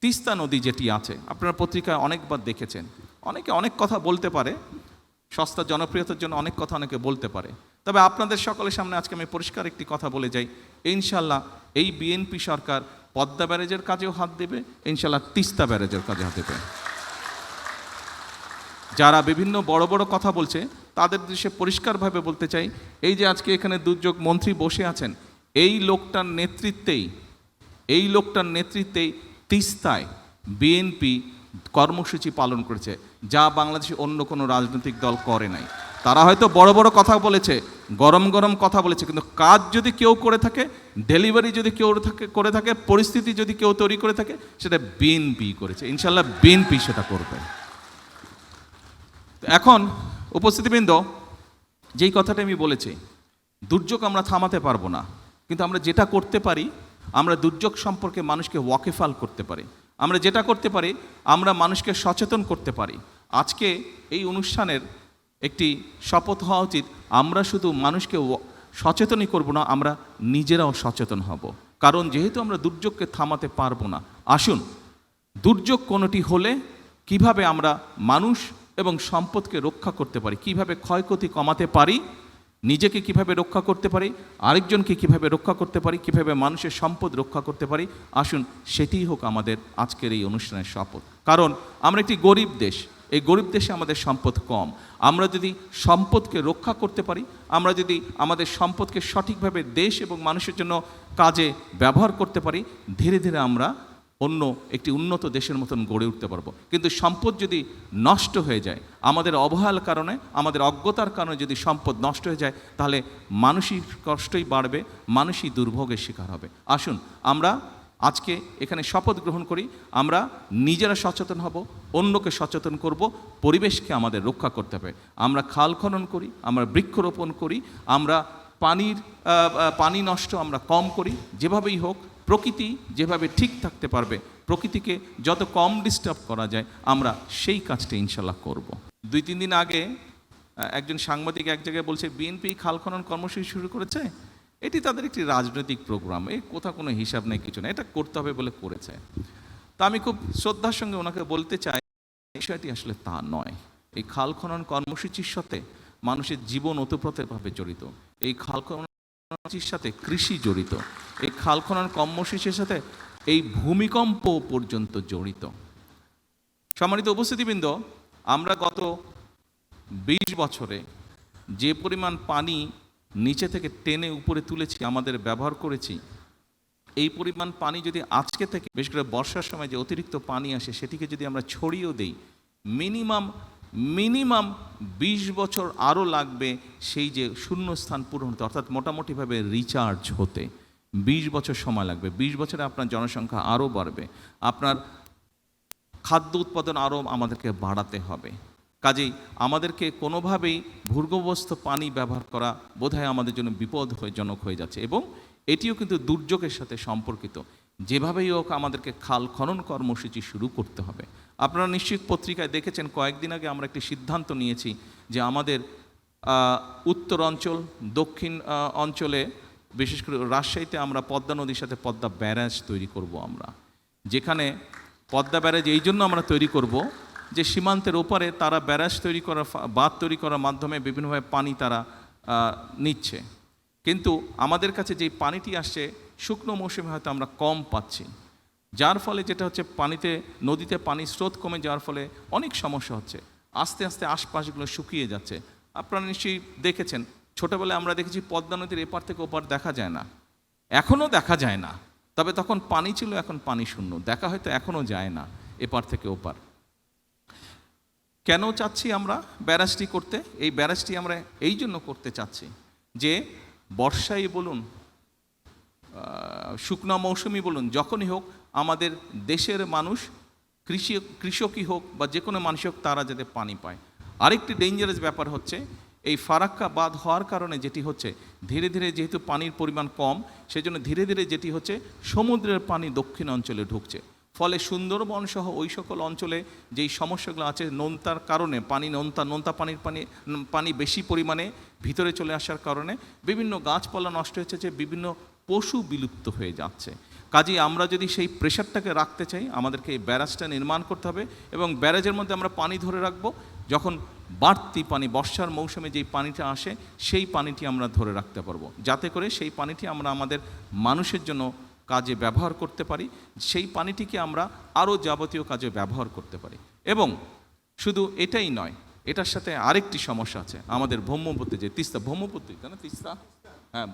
তিস্তা নদী যেটি আছে, আপনারা পত্রিকায় অনেকবার দেখেছেন, অনেকে অনেক কথা বলতে পারে, সস্তা জনপ্রিয়তার জন্য অনেক কথা অনেকে বলতে পারে, তবে আপনাদের সকলের সামনে আজকে আমি পরিষ্কার একটি কথা বলে যাই, ইনশাল্লাহ এই বিএনপি সরকার পদ্মা ব্যারেজের কাজেও হাত দেবে, ইনশাল্লাহ তিস্তা ব্যারেজের কাজে হাত দেবে। যারা বিভিন্ন বড় বড় কথা বলছে তাদের দৃশ্যে পরিষ্কারভাবে বলতে চাই, এই যে আজকে এখানে দুর্যোগ মন্ত্রী বসে আছেন, এই লোকটার নেতৃত্বেই তিস্তায় বিএনপি কর্মসূচি পালন করেছে, যা বাংলাদেশে অন্য কোনো রাজনৈতিক দল করে নাই। তারা হয়তো বড় বড় কথা বলেছে, গরম গরম কথা বলেছে, কিন্তু কাজ যদি কেউ করে থাকে, ডেলিভারি যদি কেউ করে থাকে, পরিস্থিতি যদি কেউ তৈরি করে থাকে, সেটা বিএনপি করেছে। ইনশাল্লাহ বিএনপি সেটা করবে। এখন উপস্থিতিবৃন্দ, যেই কথাটা আমি বলেছি, দুর্যোগ আমরা থামাতে পারবো না, কিন্তু আমরা যেটা করতে পারি, আমরা দুর্যোগ সম্পর্কে মানুষকে ওয়াকিফাল করতে পারি। আমরা যেটা করতে পারি, আমরা মানুষকে সচেতন করতে পারি। আজকে এই অনুষ্ঠানের একটি শপথ হওয়া উচিত, আমরা শুধু মানুষকে সচেতনই করব না, আমরা নিজেরাও সচেতন হব। কারণ যেহেতু আমরা দুর্যোগকে থামাতে পারবো না, আসুন দুর্যোগ কোনোটি হলে কিভাবে আমরা মানুষ এবং সম্পদকে রক্ষা করতে পারি, কিভাবে ক্ষয়ক্ষতি কমাতে পারি, নিজেকে কিভাবে রক্ষা করতে পারি, আরেকজনকে কিভাবে রক্ষা করতে পারি, কিভাবে মানুষের সম্পদ রক্ষা করতে পারি, আসুন সেটিই হোক আমাদের আজকের এই অনুষ্ঠানের শপথ। কারণ আমরা একটি গরিব দেশ, এই গরিব দেশে আমাদের সম্পদ কম। আমরা যদি সম্পদকে রক্ষা করতে পারি, আমরা যদি আমাদের সম্পদকে সঠিকভাবে দেশ এবং মানুষের জন্য কাজে ব্যবহার করতে পারি, ধীরে ধীরে আমরা অন্য একটি উন্নত দেশের মতন গড়ে উঠতে পারবো। কিন্তু সম্পদ যদি নষ্ট হয়ে যায়, আমাদের অবহেলার কারণে, আমাদের অজ্ঞতার কারণে যদি সম্পদ নষ্ট হয়ে যায়, তাহলে মানসিক কষ্টই বাড়বে, মানুষই দুর্ভোগের শিকার হবে। আসুন আমরা আজকে এখানে শপথ গ্রহণ করি, আমরা নিজেরা সচেতন হব, অন্যকে সচেতন করব, পরিবেশকে আমাদের রক্ষা করতে হবে। আমরা খাল খনন করি, আমরা বৃক্ষরোপণ করি, আমরা পানি নষ্ট আমরা কম করি, যেভাবেই হোক প্রকৃতি যেভাবে ঠিক থাকতে পারবে, প্রকৃতিকে যত কম ডিস্টার্ব করা যায়, আমরা সেই কাজটা ইনশাল্লাহ করব। 2-3 দিন আগে একজন সাংবাদিক এক জায়গায় বলছে, বিএনপি খাল খনন কর্মসূচি শুরু করেছে, এটি তাদের একটি রাজনৈতিক প্রোগ্রাম, এই কোথাও কোনো হিসাব নেই, কিছু না, এটা করতে হবে বলে করেছে। তা আমি খুব শ্রদ্ধার সঙ্গে ওনাকে বলতে চাই, বিষয়টি আসলে তা নয়। এই খাল খনন কর্মসূচির সাথে মানুষের জীবন ওতপ্রোতভাবে জড়িত, এই খাল খনন কর্মসূচির সাথে কৃষি জড়িত, এই খাল খনন কর্মসূচির সাথে এই ভূমিকম্প পর্যন্ত জড়িত। সম্মানিত উপস্থিতিবৃন্দ, আমরা গত 20 বছরে যে পরিমাণ পানি নিচে থেকে টেনে উপরে তুলেছি, আমাদের ব্যবহার করেছি, এই পরিমাণ পানি যদি আজকে থেকে, বিশেষ করে বর্ষার সময় যে অতিরিক্ত পানি আসে, সেটিকে যদি আমরা ছড়িয়েও দেই, মিনিমাম 20 বছর আরও লাগবে সেই যে শূন্যস্থান পূরণ হতে, অর্থাৎ মোটামুটিভাবে রিচার্জ হতে 20 বছর সময় লাগবে। 20 বছরে আপনার জনসংখ্যা আরও বাড়বে, আপনার খাদ্য উৎপাদন আরও আমাদেরকে বাড়াতে হবে। কাজেই আমাদেরকে কোনোভাবেই ভূগর্ভস্থ পানি ব্যবহার করা বোধহয় আমাদের জন্য বিপদজনক হয়ে যাচ্ছে, এবং এটিও কিন্তু দুর্যোগের সাথে সম্পর্কিত। যেভাবেই হোক আমাদেরকে খাল খনন কর্মসূচি শুরু করতে হবে। আপনারা নিশ্চিত পত্রিকায় দেখেছেন, কয়েকদিন আগে আমরা একটি সিদ্ধান্ত নিয়েছি যে আমাদের উত্তর অঞ্চল, দক্ষিণ অঞ্চলে, বিশেষ করে রাজশাহীতে আমরা পদ্মা নদীর সাথে পদ্মা ব্যারাজ তৈরি করব। আমরা যেখানে পদ্মা ব্যারাজ এই জন্য আমরা তৈরি করব যে সীমান্তের ওপারে তারা ব্যারাজ তৈরি করা, বাঁধ তৈরি করার মাধ্যমে বিভিন্নভাবে পানি তারা নিচ্ছে, কিন্তু আমাদের কাছে যেই পানিটি আসছে শুকনো মৌসুমে হয়তো আমরা কম পাচ্ছি, যার ফলে যেটা হচ্ছে নদীতে পানির স্রোত কমে যাওয়ার ফলে অনেক সমস্যা হচ্ছে, আস্তে আস্তে আশপাশগুলো শুকিয়ে যাচ্ছে। আপনারা নিশ্চয়ই দেখেছেন, ছোটোবেলায় আমরা দেখেছি পদ্মা নদীর এপার থেকে ওপার দেখা যায় না, এখনও দেখা যায় না, তবে তখন পানি ছিল, এখন পানি শূন্য, দেখা হয়তো এখনও যায় না এপার থেকে ওপার। কেন চাচ্ছি আমরা ব্যারাজটি করতে? এই ব্যারাজটি আমরা এই জন্য করতে চাচ্ছি যে বর্ষাই বলুন, শুকনো মৌসুমি বলুন, যখনই হোক আমাদের দেশের মানুষ, কৃষকই হোক বা যে কোনো মানুষ হোক, তারা যাতে পানি পায়। আরেকটি ডেঞ্জারাস ব্যাপার হচ্ছে, এই ফারাক্কা বাঁধ হওয়ার কারণে যেটি হচ্ছে, ধীরে ধীরে যেহেতু পানির পরিমাণ কম, সেই জন্য ধীরে ধীরে যেটি হচ্ছে সমুদ্রের পানি দক্ষিণ অঞ্চলে ঢুকছে, ফলে সুন্দরবন সহ ওই সকল অঞ্চলে যেই সমস্যাগুলো আছে, নোনতার কারণে নোনতা পানি বেশি পরিমাণে ভিতরে চলে আসার কারণে বিভিন্ন গাছপালা নষ্ট হচ্ছে, যে বিভিন্ন পশু বিলুপ্ত হয়ে যাচ্ছে। কাজেই আমরা যদি সেই প্রেশারটাকে রাখতে চাই, আমাদেরকে এই ব্যারাজটা নির্মাণ করতে হবে এবং ব্যারাজের মধ্যে আমরা পানি ধরে রাখবো। যখন বাড়তি পানি, বর্ষার মৌসুমে যেই পানিটা আসে, সেই পানিটি আমরা ধরে রাখতে পারবো, যাতে করে সেই পানিটি আমরা আমাদের মানুষের জন্য কাজে ব্যবহার করতে পারি, সেই পানিটিকে আমরা আরও যাবতীয় কাজে ব্যবহার করতে পারি। এবং শুধু এটাই নয়, এটার সাথে আরেকটি সমস্যা আছে। আমাদের ব্রহ্মপুত্রে যে তিস্তা, ব্রহ্মপুত্র তাই না, তিস্তা, হ্যাঁ,